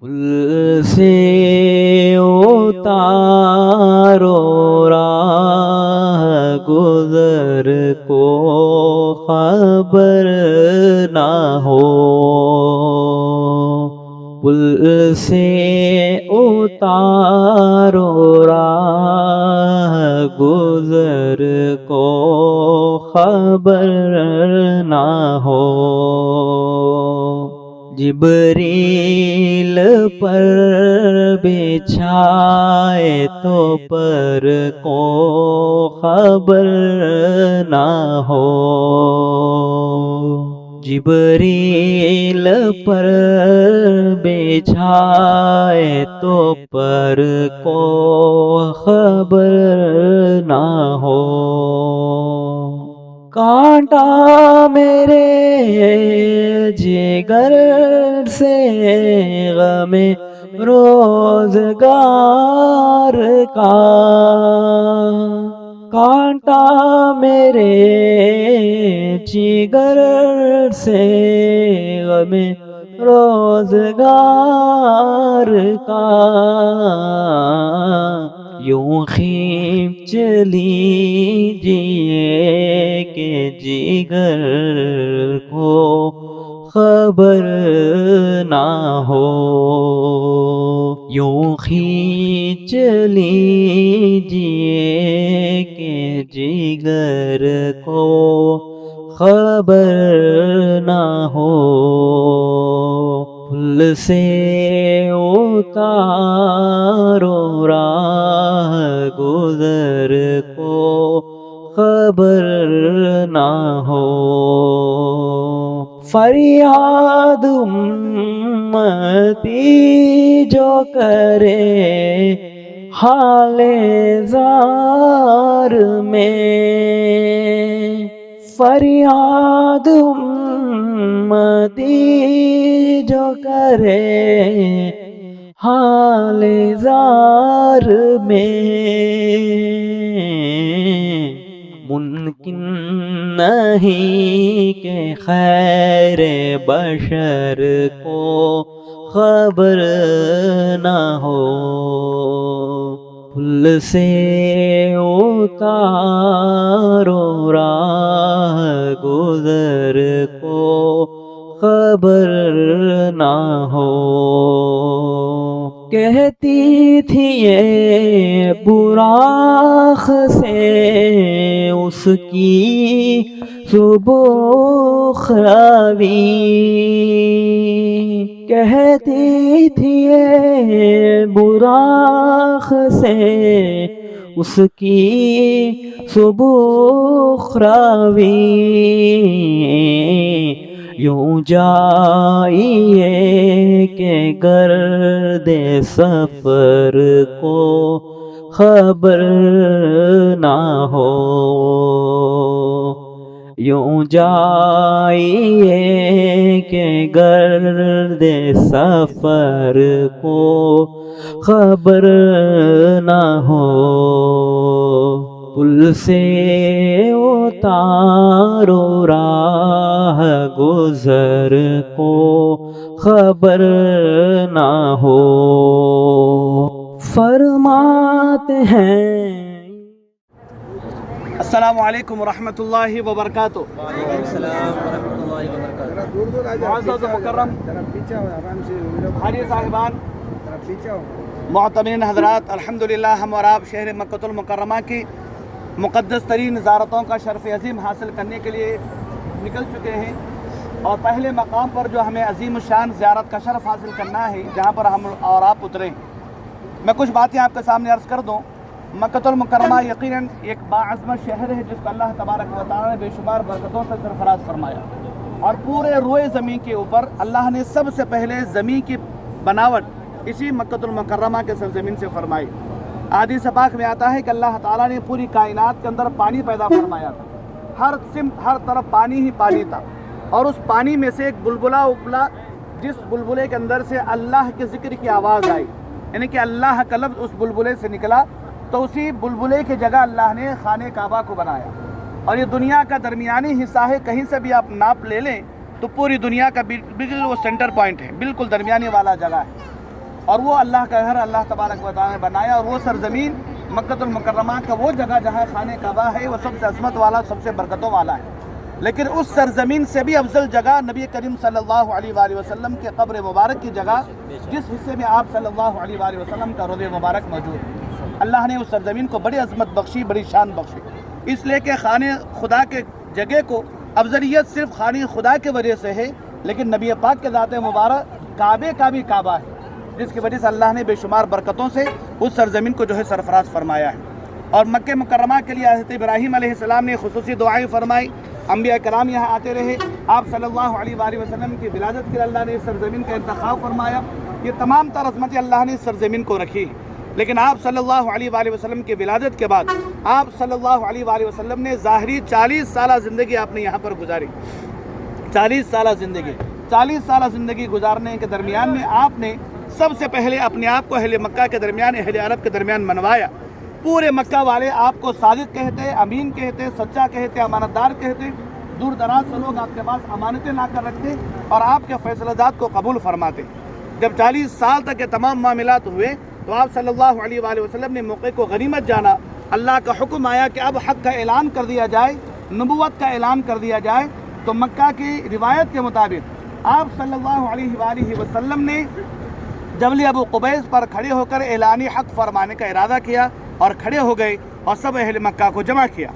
پل سے اتارو راہ گزر کو خبر نہ ہو، پل سے اتارو راہ گزر کو خبر نہ ہو، جبریل پر بچھائے تو پر کو خبر نہ ہو، جبریل پر بچھائے تو پر کو خبر نہ ہو، کانٹا میرے جگر سے غم روزگار کا، کانٹا میرے جگر سے غم روزگار کا، یوں کھینچ لیجیے کہ جگر کو خبر نہ ہو، یوں کھینچ لیجیے کہ جگر کو خبر نہ ہو، پل سے اتارو راہ گزر کو خبر نہ ہو، فریاد امتی جو کرے حال زار میں، فریاد امتی جو کرے حال زار میں، ممکن نہیں کہ خیر بشر کو خبر نہ ہو، پل سے اتارو راہ گزر کو خبر نہ ہو، کہتی تھی یہ براق سے اس کی صبح روی، کہتی تھی یہ براق سے اس کی صبح روی، یوں جائیے کہ گرد سفر کو خبر نہ ہو، یوں جائیے کہ گرد سفر کو خبر نہ ہو، پل سے اتارو راہ گزر کو خبر نہ ہو، فرماتے ہیں۔ السلام علیکم ورحمۃ اللہ وبرکاتہ۔ وعلیکم السلام ورحمۃ اللہ وبرکاتہ۔ معزز و مکرم حاجی صاحبان، معتمرین حضرات، الحمدللہ ہم اور آپ شہر مکہ المکرمہ کی مقدس ترین زیارتوں کا شرف عظیم حاصل کرنے کے لیے نکل چکے ہیں، اور پہلے مقام پر جو ہمیں عظیم الشان زیارت کا شرف حاصل کرنا ہے، جہاں پر ہم اور آپ اترے، میں کچھ باتیں آپ کے سامنے عرض کر دوں۔ مکہ المکرمہ یقیناً ایک باعظمت شہر ہے جس کو اللہ تبارک و تعالیٰ نے بے شمار برکتوں سے سرفراز فرمایا، اور پورے روئے زمین کے اوپر اللہ نے سب سے پہلے زمین کی بناوٹ اسی مکہ المکرمہ کے سرزمین سے فرمائی۔ حدیث پاک میں آتا ہے کہ اللہ تعالیٰ نے پوری کائنات کے اندر پانی پیدا فرمایا تھا، ہر سمت ہر طرف پانی ہی پانی تھا، اور اس پانی میں سے ایک بلبلا ابلا، جس بلبلے کے اندر سے اللہ کے ذکر کی آواز آئی، یعنی کہ اللہ کا لفظ اس بلبلے سے نکلا، تو اسی بلبلے کی جگہ اللہ نے خانہ کعبہ کو بنایا، اور یہ دنیا کا درمیانی حصہ ہے، کہیں سے بھی آپ ناپ لے لیں تو پوری دنیا کا بالکل وہ سینٹر پوائنٹ ہے، بالکل درمیانی والا جگہ ہے۔ اور وہ اللہ کا گھر اللہ تبارک و تعالیٰ نے بنایا، اور وہ سرزمین مکۃ المکرمہ کا وہ جگہ جہاں خانہ کعبہ ہے وہ سب سے عظمت والا، سب سے برکتوں والا ہے۔ لیکن اس سرزمین سے بھی افضل جگہ نبی کریم صلی اللہ علیہ وآلہ وسلم کے قبر مبارک کی جگہ، جس حصے میں آپ صلی اللہ علیہ وآلہ وسلم کا روضہ مبارک موجود ہے۔ اللہ نے اس سرزمین کو بڑی عظمت بخشی، بڑی شان بخشی، اس لیے کہ خانہ خدا کے جگہ کو افضلیت صرف خانہ خدا کی وجہ سے ہے، لیکن نبی پاک کے ذات مبارک کعبے کا بھی کعبہ ہے، جس کی وجہ سے اللہ نے بے شمار برکتوں سے اس سرزمین کو جو ہے سرفراز فرمایا ہے۔ اور مکہ مکرمہ کے لیے حضرت ابراہیم علیہ السلام نے خصوصی دعائیں فرمائی، انبیاء کرام یہاں آتے رہے، آپ صلی اللہ علیہ وآلہ وسلم کی ولادت کے لیے اللہ نے اس سرزمین کا انتخاب فرمایا۔ یہ تمام تر عظمتیں اللہ نے اس سرزمین کو رکھی، لیکن آپ صلی اللہ علیہ وآلہ وسلم کی ولادت کے بعد آپ صلی اللہ علیہ وآلہ وسلم نے ظاہری 40 سالہ زندگی آپ نے یہاں پر گزاری۔ 40 سالہ زندگی گزارنے کے درمیان میں آپ نے سب سے پہلے اپنے آپ کو اہل مکہ کے درمیان، اہل عرب کے درمیان منوایا۔ پورے مکہ والے آپ کو صادق کہتے، امین کہتے، سچا کہتے، امانت دار کہتے، دور دراز سے لوگ آپ کے پاس امانتیں لا کر رکھتے اور آپ کے فیصلہ جات کو قبول فرماتے۔ جب 40 سال تک یہ تمام معاملات ہوئے تو آپ صلی اللہ علیہ وآلہ وسلم نے موقع کو غنیمت جانا، اللہ کا حکم آیا کہ اب حق کا اعلان کر دیا جائے، نبوت کا اعلان کر دیا جائے۔ تو مکہ کی روایت کے مطابق آپ صلی اللہ علیہ وآلہ وسلم نے جبل ابو قبیس پر کھڑے ہو کر اعلانی حق فرمانے کا ارادہ کیا اور کھڑے ہو گئے اور سب اہل مکہ کو جمع کیا۔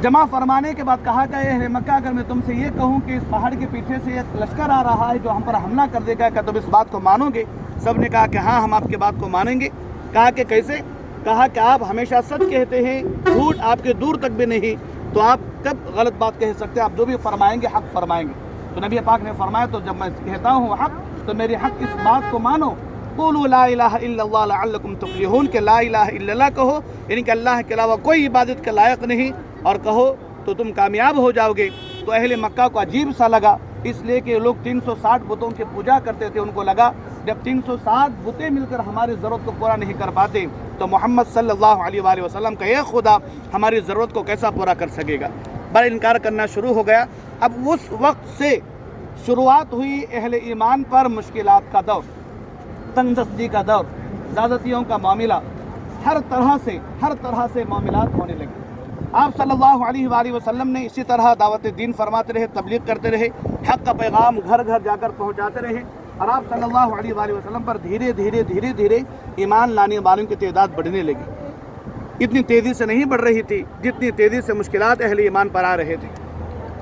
جمع فرمانے کے بعد کہا کہ اہل مکہ، اگر میں تم سے یہ کہوں کہ اس پہاڑ کے پیچھے سے ایک لشکر آ رہا ہے جو ہم پر حملہ کر دے گا، کیا تم اس بات کو مانو گے؟ سب نے کہا کہ ہاں، ہم آپ کی بات کو مانیں گے۔ کہا کہ کیسے؟ کہا کہ آپ ہمیشہ سچ کہتے ہیں، جھوٹ آپ کے دور تک بھی نہیں، تو آپ کب غلط بات کہہ سکتے ہیں؟ آپ جو بھی فرمائیں گے حق فرمائیں گے۔ تو نبی پاک نے فرمایا تو جب میں کہتا ہوں حق تو میری حق اس بات کو مانو، قولوا لا الہ الا اللہ لعلکم تفلحون، کہ لا الہ الا اللہ کہو، یعنی کہ اللہ کے علاوہ کوئی عبادت کے لائق نہیں، اور کہو تو تم کامیاب ہو جاؤ گے۔ تو اہل مکہ کو عجیب سا لگا، اس لیے کہ لوگ 360 بتوں کی پوجا کرتے تھے۔ ان کو لگا جب 360 بتیں مل کر ہماری ضرورت کو پورا نہیں کر پاتے تو محمد صلی اللہ علیہ وآلہ وسلم کا یہ خدا ہماری ضرورت کو کیسا پورا کر سکے گا؟ بڑا انکار کرنا شروع ہو گیا۔ اب اس وقت سے شروعات ہوئی اہل ایمان پر مشکلات کا دور، تنگ دستی کا دور، زیادتیوں کا معاملہ، ہر طرح سے معاملات ہونے لگے۔ آپ صلی اللہ علیہ وآلہ وسلم نے اسی طرح دعوت دین فرماتے رہے، تبلیغ کرتے رہے، حق کا پیغام گھر گھر جا کر پہنچاتے رہے، اور آپ صلی اللہ علیہ وآلہ وسلم پر دھیرے دھیرے ایمان لانے والوں کی تعداد بڑھنے لگی۔ اتنی تیزی سے نہیں بڑھ رہی تھی جتنی تیزی سے مشکلات اہل ایمان پر آ رہے تھے،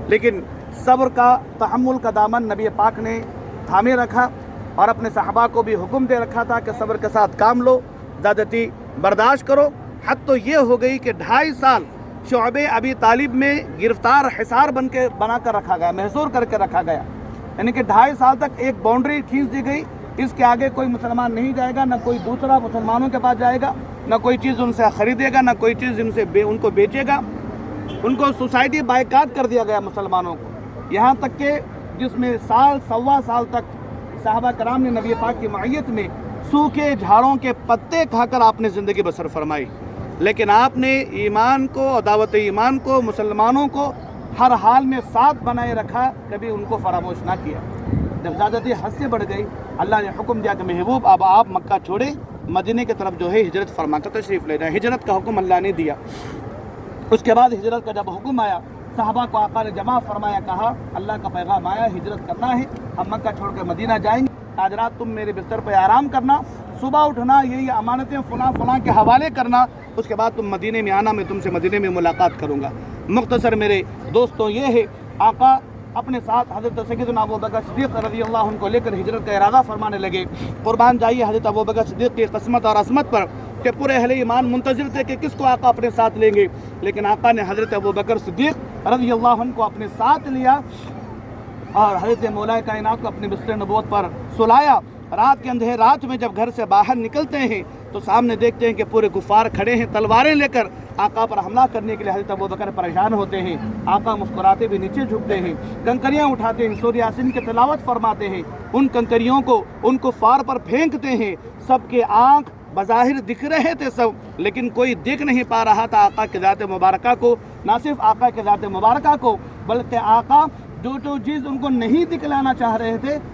لیکن صبر کا، تحمل کا دامن نبی پاک نے تھامے رکھا، اور اپنے صحابہ کو بھی حکم دے رکھا تھا کہ صبر کے ساتھ کام لو، زیادتی برداشت کرو۔ حد تو یہ ہو گئی کہ 2.5 سال شعب ابی طالب میں گرفتار حصار بنا کر رکھا گیا، محصور کر کے رکھا گیا، یعنی کہ 2.5 سال تک ایک باؤنڈری کھینچ دی گئی، اس کے آگے کوئی مسلمان نہیں جائے گا، نہ کوئی دوسرا مسلمانوں کے پاس جائے گا، نہ کوئی چیز ان سے خریدے گا، نہ کوئی چیز ان کو بیچے گا۔ ان کو سوسائٹی بائیکاٹ کر دیا گیا مسلمانوں کو، یہاں تک کہ جس میں سوا سال تک صحابہ کرام نے نبی پاک کی معیت میں سوکھے جھاڑوں کے پتے کھا کر آپ نے زندگی بسر فرمائی، لیکن آپ نے ایمان کو اور دعوت ایمان کو، مسلمانوں کو ہر حال میں ساتھ بنائے رکھا، کبھی ان کو فراموش نہ کیا۔ جب زیادتی حد سے بڑھ گئی، اللہ نے حکم دیا کہ محبوب اب آپ مکہ چھوڑے، مدینے کی طرف جو ہے ہجرت فرما کر تشریف لے جائیں۔ ہجرت کا حکم اللہ نے دیا۔ اس کے بعد ہجرت کا جب حکم آیا، صحابہ کو آقا نے جمع فرمایا، کہا اللہ کا پیغام آیا، ہجرت کرنا ہے، ہم مکہ چھوڑ کر مدینہ جائیں گے، آج رات تم میرے بستر پہ آرام کرنا، صبح اٹھنا، یہ امانتیں فلاں کے حوالے کرنا، اس کے بعد تم مدینے میں آنا، میں تم سے مدینے میں ملاقات کروں گا۔ مختصر میرے دوستوں یہ ہے، آقا اپنے ساتھ حضرت سیدنا ابوبکر صدیق رضی اللہ عنہ کو لے کر ہجرت کا ارادہ فرمانے لگے۔ قربان جائیے حضرت ابوبکر صدیق کی قسمت اور عظمت پر کہ پورے اہل ایمان منتظر تھے کہ کس کو آقا اپنے ساتھ لیں گے، لیکن آقا نے حضرت ابوبکر صدیق رضی اللہ عنہ کو اپنے ساتھ لیا اور حضرت مولا کائنات کو اپنے بستر نبوت پر سلایا۔ رات کے اندھیرے رات میں جب گھر سے باہر نکلتے ہیں تو سامنے دیکھتے ہیں کہ پورے کفار کھڑے ہیں تلواریں لے کر آقا پر حملہ کرنے کے لیے۔ حضرت ابوبکر پریشان ہوتے ہیں، آقا مسکراتے بھی نیچے جھکتے ہیں، کنکریاں اٹھاتے ہیں، سورہ یاسین کی تلاوت فرماتے ہیں، ان کنکریوں کو ان کفار پر پھینکتے ہیں۔ سب کے آنکھ بظاہر دکھ رہے تھے سب، لیکن کوئی دیکھ نہیں پا رہا تھا آقا کے ذات مبارکہ کو، نہ صرف آقا کے ذات مبارکہ کو بلکہ آقا جو چیز ان کو نہیں دکھلانا چاہ رہے تھے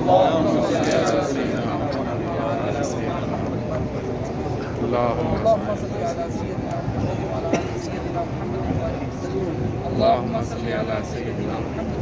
اللهم صل على سيدنا محمد وعلى آله وسلم. اللهم صل على سيدنا محمد وعلى آله سيدنا محمد.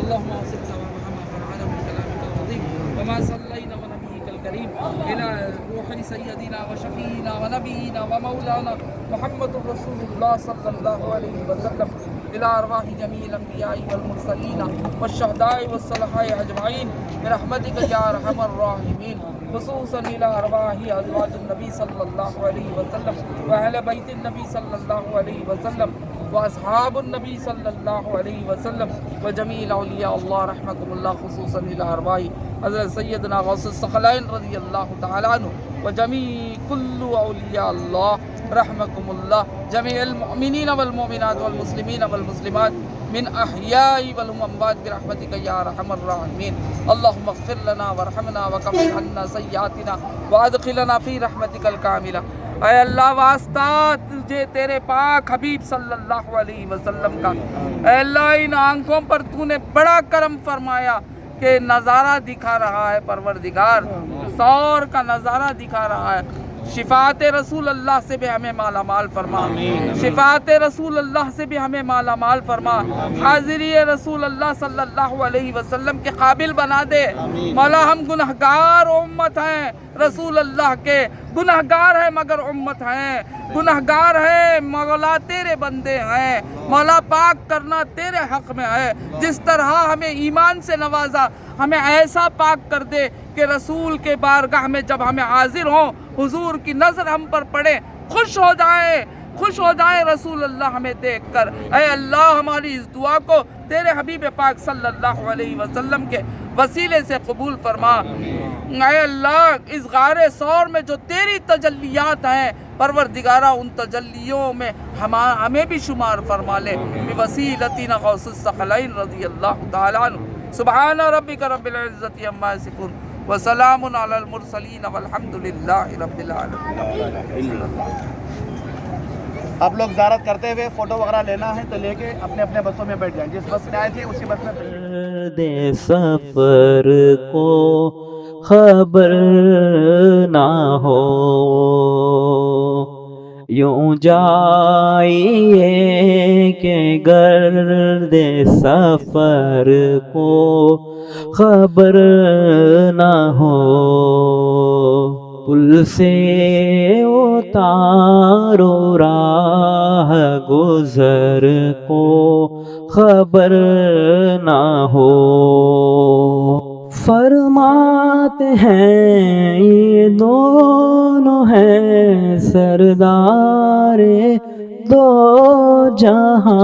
اللهم صل ثواب ما فرعنا من كلامك العظيم وما صلينا ونبيك الكريم إلى روح سيدنا وشفينا ونبينا ومولانا محمد رسول الله صلى الله عليه وسلم، إلى أرواح جميع الأنبياء والمرسلين والشهداء والصلحاء أجمعين برحمتك يا أرحم الراحمين، خصوصا إلى أرواح أزواج النبي صلى الله عليه وسلم وأهل بيت النبي صلى الله عليه وسلم وأصحاب النبي صلى الله عليه وسلم وجميع أولياء الله رحمكم الله، خصوصا إلى أرواح حضرت سيدنا غوث الثقلين رضي الله تعالى عنه وجميع كل أولياء الله رحمكم الله، جميع المؤمنين والمؤمنات والمسلمين والمسلمات من أحياء والأموات برحمتك يا أرحم الراحمين. اللهم اغفر لنا وارحمنا وكفر عنا سيئاتنا وادخلنا في رحمتك الكاملة. اے اللہ واسطہ تجھے تیرے پاک حبیب صلی اللہ علیہ وسلم کا، اے اللہ ان آنکھوں پر تو نے بڑا کرم فرمایا کہ نظارہ دکھا رہا ہے پروردگار، سور کا نظارہ دکھا رہا ہے. شفاعت رسول اللہ سے بھی ہمیں مالا مال فرما، شفاعت رسول اللہ سے بھی ہمیں مالا مال فرما، حاضری رسول اللہ صلی اللہ علیہ وسلم کے قابل بنا دے. مولا ہم گنہگار امت ہیں، رسول اللہ کے گنہگار ہیں مگر امت ہیں، گنہگار ہیں مولا تیرے بندے ہیں. مولا پاک کرنا تیرے حق میں ہے. جس طرح ہمیں ایمان سے نوازا، ہمیں ایسا پاک کر دے کہ رسول کے بارگاہ میں جب ہمیں حاضر ہوں حضور کی نظر ہم پر پڑے، خوش ہو جائے رسول اللہ ہمیں دیکھ کر. اے اللہ ہماری اس دعا کو تیرے حبیب پاک صلی اللہ علیہ وسلم کے وسیلے سے قبول فرما. اے اللہ اس غار ثور میں جو تیری تجلیات ہیں پروردگارہ، ان تجلیوں میں ہمیں بھی شمار فرما لے بوسیلتنا غوث الثقلین رضی اللہ تعالی عنہ. سبحان ربک رب العزت عما یصفون وسلام علی المرسلین والحمد للہ رب العالمین. آپ لوگ زیارت کرتے ہوئے فوٹو وغیرہ لینا ہے تو لے کے اپنے اپنے بسوں میں بیٹھ جائیں. جس بس میں آئے تھے اسی بس میں دے سفر کو خبر نہ ہو، یوں جائیے کہ گرد سفر کو خبر نہ ہو. پل سے اتارو راہ راہ گزر کو خبر نہ ہو۔ فرماتے ہیں یہ دونوں ہیں سردار دو جہاں،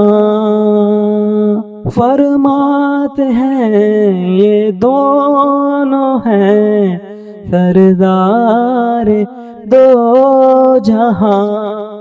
فرماتے ہیں یہ دونوں ہیں سردار دو جہاں۔